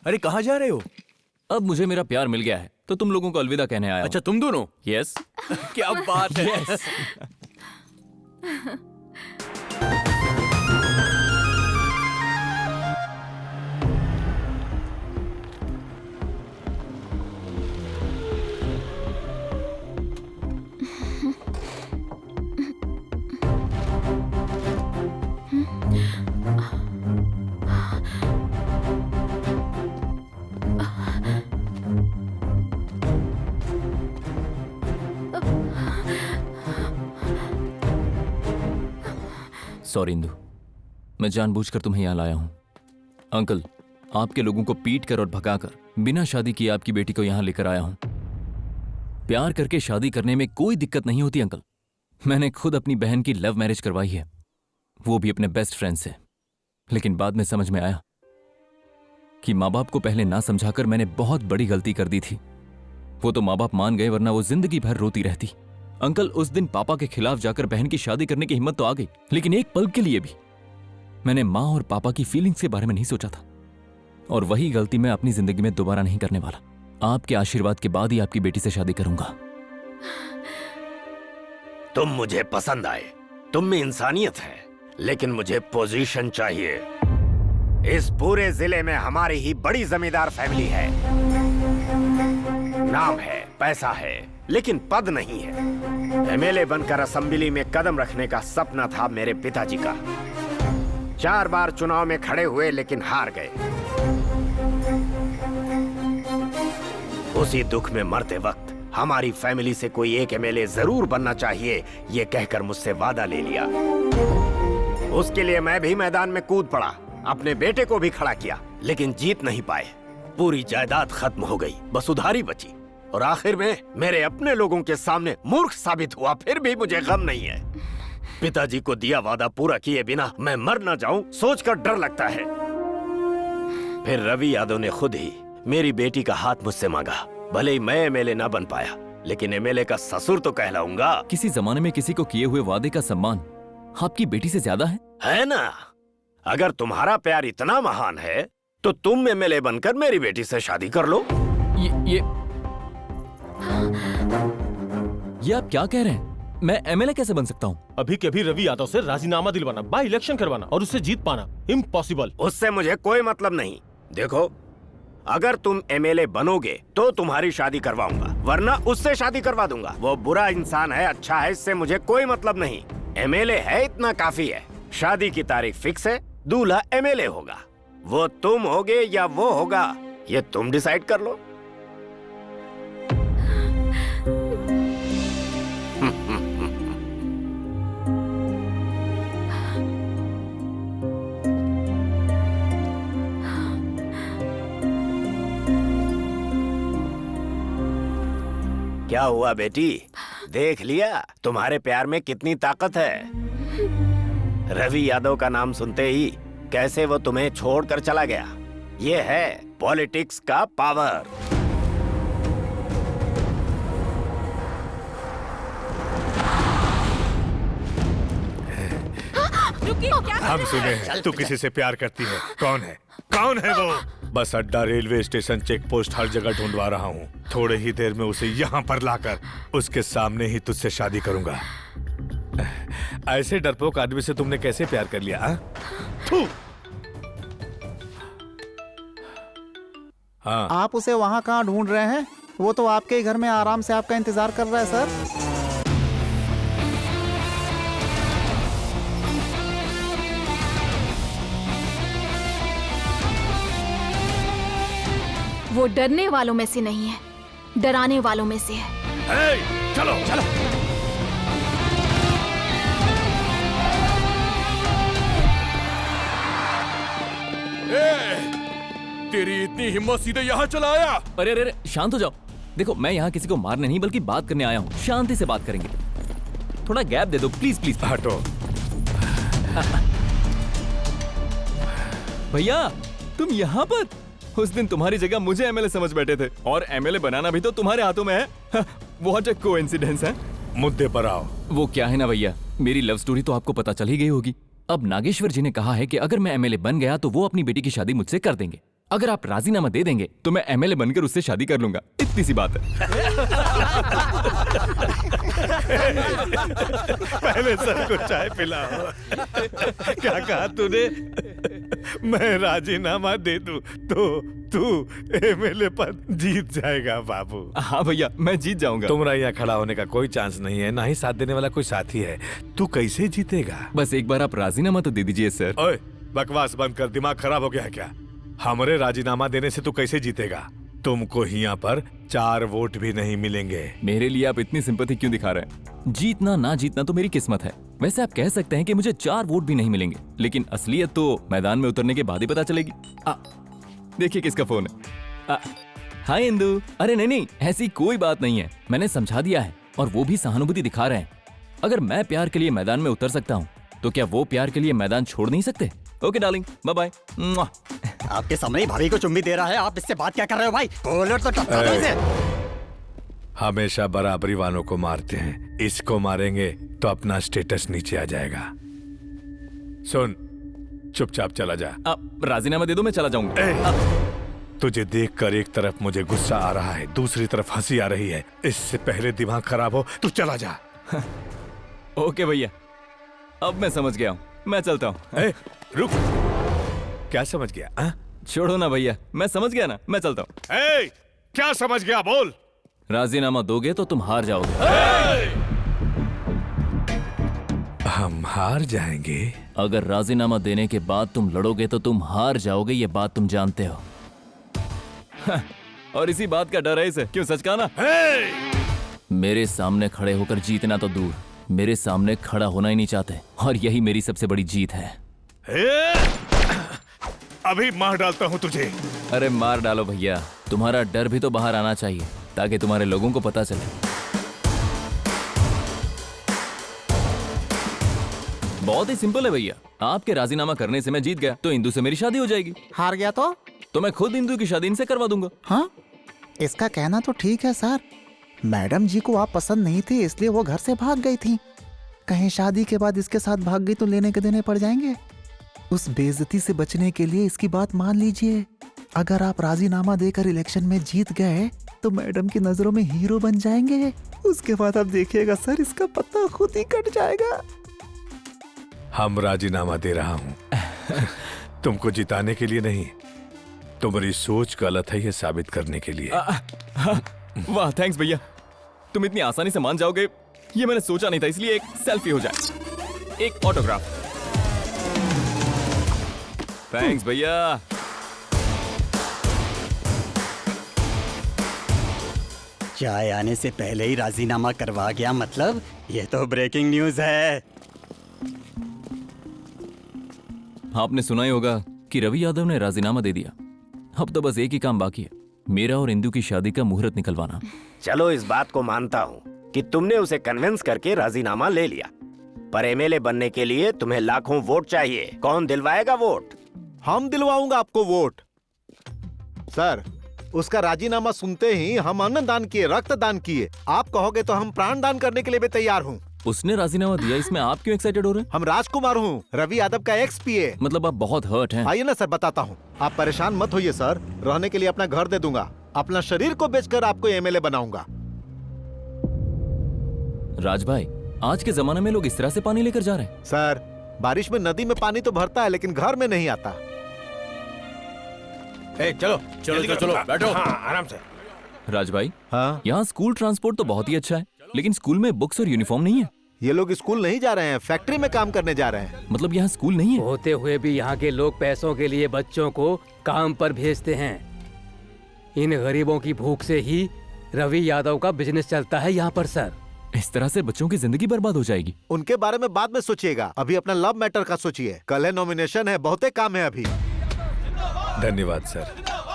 अरे कहाँ जा रहे हो? अब मुझे मेरा प्यार मिल गया है तो तुम लोगों को अलविदा कहने आया हूं। अच्छा तुम दोनों? यस। क्या बात है। यस। सॉरी इंदु, मैं जानबूझकर तुम्हें यहां लाया हूं। अंकल, आपके लोगों को पीट कर और भगाकर बिना शादी किए आपकी बेटी को यहां लेकर आया हूं। प्यार करके शादी करने में कोई दिक्कत नहीं होती अंकल। मैंने खुद अपनी बहन की लव मैरिज करवाई है, वो भी अपने बेस्ट फ्रेंड से। लेकिन बाद में समझ में आया कि माँ बाप को पहले ना समझाकर मैंने बहुत बड़ी गलती कर दी थी। वो तो माँ बाप मान गए, वरना वो जिंदगी भर रोती रहती। अंकल, उस दिन पापा के खिलाफ जाकर बहन की शादी करने की हिम्मत तो आ गई, लेकिन एक पल के लिए भी मैंने माँ और पापा की फीलिंग्स के बारे में नहीं सोचा था। और वही गलती मैं अपनी जिंदगी में दोबारा नहीं करने वाला। आपके आशीर्वाद के बाद ही आपकी बेटी से शादी करूंगा। तुम मुझे पसंद आए, तुम में इंसानियत है, लेकिन मुझे पोजीशन चाहिए। इस पूरे जिले में हमारी ही बड़ी जमींदार फैमिली है। नाम है, पैसा है, लेकिन पद नहीं है। एमएलए बनकर असेंबली में कदम रखने का सपना था मेरे पिताजी का। 4 बार चुनाव में खड़े हुए लेकिन हार गए। उसी दुख में मरते वक्त हमारी फैमिली से कोई एक एमएलए जरूर बनना चाहिए, ये कहकर मुझसे वादा ले लिया। उसके लिए मैं भी मैदान में कूद पड़ा, अपने बेटे को भी खड़ा किया, लेकिन जीत नहीं पाए। पूरी जायदाद खत्म हो गई, बस उधारी बची। और आखिर में मेरे अपने लोगों के सामने मूर्ख साबित हुआ। फिर भी मुझे गम नहीं है। पिताजी को दिया वादा पूरा किए बिना मैं मर न जाऊं, सोचकर डर लगता है। फिर रवि यादव ने खुद ही मेरी बेटी का हाथ मुझसे मांगा। भले ही मैं एमएलए ना बन पाया, लेकिन एमएलए का ससुर तो कहलाऊंगा। किसी जमाने में किसी को किए हुए वादे का सम्मान आपकी बेटी से ज्यादा है ना? अगर तुम्हारा प्यार इतना महान है तो तुम एमएलए बनकर मेरी बेटी से शादी कर लो। ये आप क्या कह रहे हैं? मैं एमएलए कैसे बन सकता हूँ? अभी के अभी रवि यादव से राजीनामा दिलवाना, बाई इलेक्शन करवाना और उससे जीत पाना इम्पॉसिबल। उससे मुझे कोई मतलब नहीं। देखो, अगर तुम एमएलए बनोगे तो तुम्हारी शादी करवाऊंगा, वरना उससे शादी करवा दूंगा। वो बुरा इंसान है, अच्छा है, इससे मुझे कोई मतलब नहीं। एमएलए है, इतना काफी है। शादी की तारीख फिक्स है, दूल्हा एमएलए होगा। वो तुम होगे या वो होगा, ये तुम डिसाइड कर लो। क्या हुआ बेटी, देख लिया तुम्हारे प्यार में कितनी ताकत है। रवि यादव का नाम सुनते ही कैसे वो तुम्हें छोड़कर चला गया। ये है पॉलिटिक्स का पावर। हम सुने हैं तू किसी से प्यार करती है। कौन है? कौन है वो? बस अड्डा, रेलवे स्टेशन, चेक पोस्ट, हर जगह ढूंढवा रहा हूँ। थोड़े ही देर में उसे यहाँ पर लाकर उसके सामने ही तुझसे शादी करूंगा। ऐसे डरपोक आदमी से तुमने कैसे प्यार कर लिया? हाँ। आप उसे वहाँ कहाँ ढूंढ रहे हैं? वो तो आपके ही घर में आराम से आपका इंतजार कर रहा है सर। वो डरने वालों में से नहीं है, डराने वालों में से है। चलो चलो। तेरी इतनी हिम्मत सीधे यहाँ चला आया? अरे अरे शांत हो जाओ। देखो, मैं यहाँ किसी को मारने नहीं बल्कि बात करने आया हूँ। शांति से बात करेंगे। थोड़ा गैप दे दो प्लीज प्लीज। हटो। भैया, तुम यहाँ पर? उस दिन तुम्हारी जगह मुझे एमएलए समझ बैठे थे, और एमएलए बनाना भी तो तुम्हारे हाथों में है। व्हाट अ कोइंसिडेंस है। मुद्दे पर आओ। वो क्या है ना भैया, मेरी लव स्टोरी तो आपको पता चल ही गई होगी। अब नागेश्वर जी ने कहा है कि अगर मैं एमएलए बन गया तो वो अपनी बेटी की शादी मुझसे कर देंगे। अगर आप राजीनामा दे देंगे तो मैं एमएलए बनकर उससे शादी कर लूंगा, इतनी सी बात है। पहले सर को चाय पिलाओ। क्या कहा तूने? मैं राजीनामा दे दूं तो तू एमएलए पद जीत जाएगा बाबू। हाँ भैया, मैं जीत जाऊंगा। तुम्हारा यहाँ खड़ा होने का कोई चांस नहीं है, ना ही साथ देने वाला कोई साथी है। तू कैसे जीतेगा? बस एक बार आप राजीनामा तो दे दीजिए सर। ओए, बकवास बंद कर, दिमाग खराब हो गया है क्या? हमरे राजीनामा देने से तू कैसे जीतेगा? तुमको यहाँ पर 4 वोट भी नहीं मिलेंगे। मेरे लिए आप इतनी सिंपैथी क्यों दिखा रहे हैं? जीतना ना जीतना तो मेरी किस्मत है। वैसे आप कह सकते हैं कि मुझे 4 वोट भी नहीं मिलेंगे, लेकिन असलियत तो मैदान में उतरने के बाद ही पता चलेगी। देखिए किसका फोन है। हाय इंदु। अरे नहीं, ऐसी कोई बात नहीं है, मैंने समझा दिया है और वो भी सहानुभूति दिखा रहे हैं। अगर मैं प्यार के लिए मैदान में उतर सकता हूँ तो क्या वो प्यार के लिए मैदान छोड़ नहीं सकते? Okay darling, bye bye. आपके सामने ही भाभी को चुम्मी दे रहा है, आप इससे बात क्या कर रहे हो भाई? कॉलर तो टपका दो इसे। हमेशा बराबरी वालों को मारते हैं, इसको मारेंगे तो अपना स्टेटस नीचे आ जाएगा। सुन, चुपचाप चला जा। राजीनामा दे दो, मैं चला जाऊंगा। तुझे देखकर एक तरफ मुझे गुस्सा आ रहा है, दूसरी तरफ हंसी आ रही है। इससे पहले दिमाग खराब हो, तू चला जा। ओके भैया, अब मैं समझ गया हूँ, मैं चलता हूँ। रुक, क्या समझ गया? छोड़ो ना भैया, मैं समझ गया ना, मैं चलता हूँ। क्या समझ गया? बोल। राजीनामा दोगे तो तुम हार जाओगे। हम हार जाएंगे? अगर राजीनामा देने के बाद तुम लड़ोगे तो तुम हार जाओगे, ये बात तुम जानते हो। और इसी बात का डर है इसे, क्यों? सच कहा ना? मेरे सामने खड़े होकर जीतना तो दूर, मेरे सामने खड़ा होना ही नहीं चाहते, और यही मेरी सबसे बड़ी जीत है। अभी मार डालता हूँ तुझे। अरे मार डालो भैया, तुम्हारा डर भी तो बाहर आना चाहिए ताकि तुम्हारे लोगों को पता चले। बहुत ही सिंपल है भैया, आपके राजीनामा करने से मैं जीत गया तो इंदु से मेरी शादी हो जाएगी। हार गया तो मैं खुद इंदु की शादी इनसे करवा दूंगा। हाँ, इसका कहना तो ठीक है सर। मैडम जी को आप पसंद नहीं थे, इसलिए वो घर से भाग गई थी। कहीं शादी के बाद इसके साथ भाग गई तो लेने के देने पड़ जाएंगे। उस बेइज्जती से बचने के लिए इसकी बात मान लीजिए। अगर आप राजीनामा देकर इलेक्शन में जीत गए तो मैडम की नजरों में हीरो बन जाएंगे। उसके बाद आप देखिएगा सर, इसका पत्ता खुद ही कट जाएगा। हम राजीनामा दे रहा हूँ तुमको जिताने के लिए नहीं, तुम्हारी सोच गलत है ये साबित करने के लिए। वाह, थैंक्स भैया, तुम इतनी आसानी से मान जाओगे ये मैंने सोचा नहीं था। इसलिए एक सेल्फी हो जाए, एक ऑटोग्राफ। थैंक्स भैया। चाय आने से पहले ही राजीनामा करवा गया, मतलब ये तो ब्रेकिंग न्यूज है। आपने सुना ही होगा कि रवि यादव ने राजीनामा दे दिया। अब तो बस एक ही काम बाकी है, मेरा और इंदु की शादी का मुहूर्त निकलवाना। चलो इस बात को मानता हूँ कि तुमने उसे कन्विंस करके राजीनामा ले लिया, पर एमएलए बनने के लिए तुम्हें लाखों वोट चाहिए। कौन दिलवाएगा वोट? हम दिलवाऊंगा आपको वोट। सर, उसका राजीनामा सुनते ही हम अन्न दान किए, रक्त दान किए। आप कहोगे तो हम प्राण दान करने के लिए भी तैयार हूँ। उसने राजीनामा दिया, इसमें आप क्यों एक्साइटेड हो रहे हैं? हम राजकुमार हूँ, रवि यादव का एक्स पीए। मतलब आप बहुत हर्ट हैं। आइए ना सर, बताता हूँ। आप परेशान मत होइए सर, रहने के लिए अपना घर दे दूंगा, अपना शरीर को बेचकर आपको एमएलए बनाऊंगा। राज भाई, आज के जमाने में लोग इस तरह से पानी लेकर जा रहे हैं। सर, बारिश में नदी में पानी तो भरता है लेकिन घर में नहीं आता। चलो चलो चलो, बैठो। आराम से। राज भाई, हाँ, यहाँ स्कूल ट्रांसपोर्ट तो बहुत ही अच्छा है, लेकिन स्कूल में बुक्स और यूनिफॉर्म नहीं है। ये लोग स्कूल नहीं जा रहे हैं, फैक्ट्री में काम करने जा रहे हैं। मतलब यहाँ स्कूल नहीं है? होते हुए भी यहाँ के लोग पैसों के लिए बच्चों को काम पर भेजते हैं। इन गरीबों की भूख से ही रवि यादव का बिजनेस चलता है यहाँ पर सर। इस तरह से बच्चों की जिंदगी बर्बाद हो जाएगी। उनके बारे में बाद में सोचिएगा, अभी अपना लव मैटर का सोचिए। कल है नॉमिनेशन है, बहुते काम है अभी। धन्यवाद सर।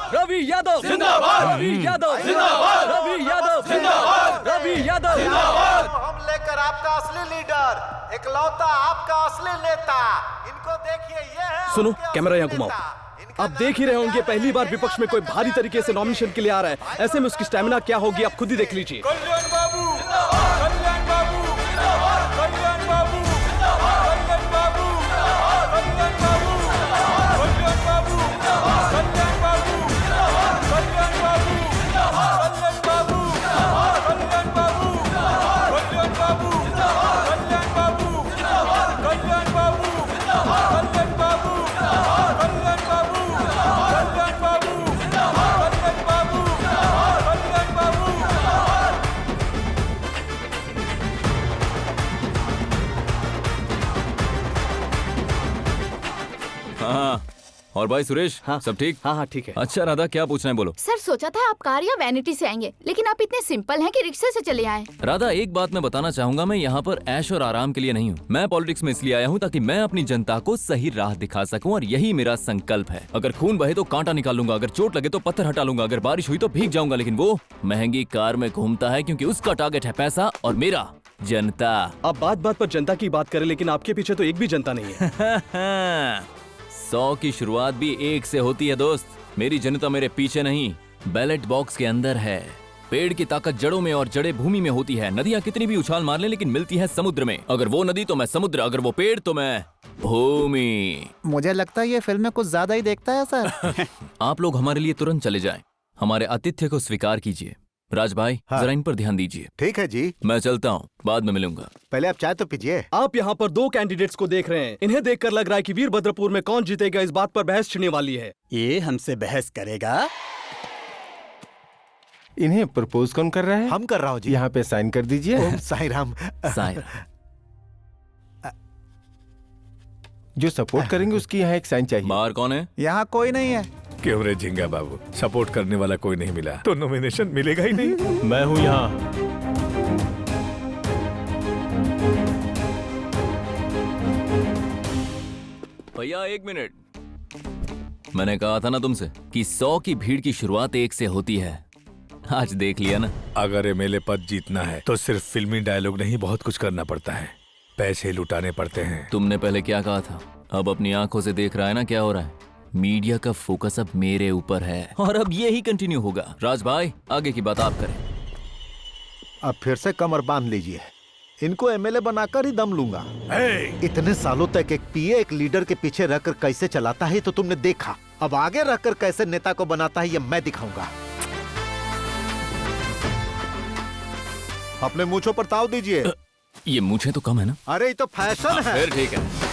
रवि यादव जिंदाबाद, रवि यादव जिंदाबाद, रवि यादव जिंदाबाद, रवि यादव जिंदाबाद। हम लेकर आपका असली लीडर, इकलौता आपका असली नेता। इनको देखिए, ये है। सुनो, कैमरा यहाँ घुमाओ। आप देख ही रहे होंगे, पहली बार विपक्ष में कोई भारी तरीके से नॉमिनेशन के लिए आ रहा है। ऐसे में उसकी स्टैमिना क्या होगी आप खुद ही देख लीजिए। कल्याण बाबू जिंदाबाद, कल्याण बाबू जिंदाबाद, कल्याण बाबू जिंदाबाद, कल्याण बाबू जिंदाबाद, कल्याण बाबू जिंदाबाद, कल्याण बाबू जिंदाबाद, कल्याण बाबू और भाई सुरेश, हाँ। सब ठीक? हाँ हाँ ठीक है। अच्छा राधा, क्या पूछना है बोलो। सर सोचा था आप कार या वैनिटी से आएंगे, लेकिन आप इतने सिंपल हैं कि रिक्शे से चले आए। राधा, एक बात मैं बताना चाहूंगा, मैं यहाँ पर ऐश और आराम के लिए नहीं हूँ। मैं पॉलिटिक्स में इसलिए आया हूँ ताकि मैं अपनी जनता को सही राह दिखा सकूँ, और यही मेरा संकल्प है। अगर खून बहे तो कांटा निकाल लूंगा, अगर चोट लगे तो पत्थर हटा लूंगा, अगर बारिश हुई तो भीग जाऊंगा, लेकिन वो महंगी कार में घूमता है क्योंकि उसका टारगेट है पैसा और मेरा जनता। आप बात बात पर जनता की बात करें, लेकिन आपके पीछे तो एक भी जनता नहीं है। 100 की शुरुआत भी 1 से होती है दोस्त। मेरी जनता मेरे पीछे नहीं, बैलेट बॉक्स के अंदर है। पेड़ की ताकत जड़ों में और जड़ें भूमि में होती है। नदियाँ कितनी भी उछाल मार लें, लेकिन मिलती है समुद्र में। अगर वो नदी तो मैं समुद्र, अगर वो पेड़ तो मैं भूमि। मुझे लगता है ये फिल्म में कुछ ज्यादा ही देखता है सर। आप लोग हमारे लिए तुरंत चले जाएं। हमारे आतिथ्य को स्वीकार कीजिए। राज भाई, हाँ। जरा इन पर ध्यान दीजिए। ठीक है जी। मैं चलता हूँ, बाद में मिलूंगा। पहले आप चाय तो पीजिए। आप यहाँ पर 2 कैंडिडेट्स को देख रहे हैं। इन्हें देखकर लग रहा है कि वीरभद्रपुर में कौन जीतेगा इस बात पर बहस छिड़ने वाली है। ये हमसे बहस करेगा? इन्हें प्रपोज कौन कर रहा है? हम कर रहा हूँ जी। यहाँ पे साइन कर दीजिए। ओम साई राम। जो सपोर्ट करेंगे उसकी यहाँ एक साइन चाहिए। बाहर कौन है? यहाँ कोई नहीं है। क्यों रे झिंगा बाबू, सपोर्ट करने वाला कोई नहीं मिला तो नॉमिनेशन मिलेगा ही नहीं। मैं हूँ यहाँ। भैया 1 मिनट। मैंने कहा था ना तुमसे कि 100 की भीड़ की शुरुआत 1 से होती है। आज देख लिया ना। अगर एमएलए पद जीतना है तो सिर्फ फिल्मी डायलॉग नहीं, बहुत कुछ करना पड़ता है। पैसे लुटाने पड़ते हैं। तुमने पहले क्या कहा था? अब अपनी आंखों से देख रहा है ना क्या हो रहा है। मीडिया का फोकस अब मेरे ऊपर है और अब यही कंटिन्यू होगा। राज भाई, आगे की बात आप करें। अब फिर से कमर बांध लीजिए। इनको एमएलए बनाकर ही दम लूंगा। इतने सालों तक एक पीए एक लीडर के पीछे रहकर कैसे चलाता है तो तुमने देखा। अब आगे रहकर कैसे नेता को बनाता है ये मैं दिखाऊंगा। अपने मूंछों पर ताव दीजिए। ये मूछें तो कम है ना? अरे ये तो फैशन है। फिर ठीक है।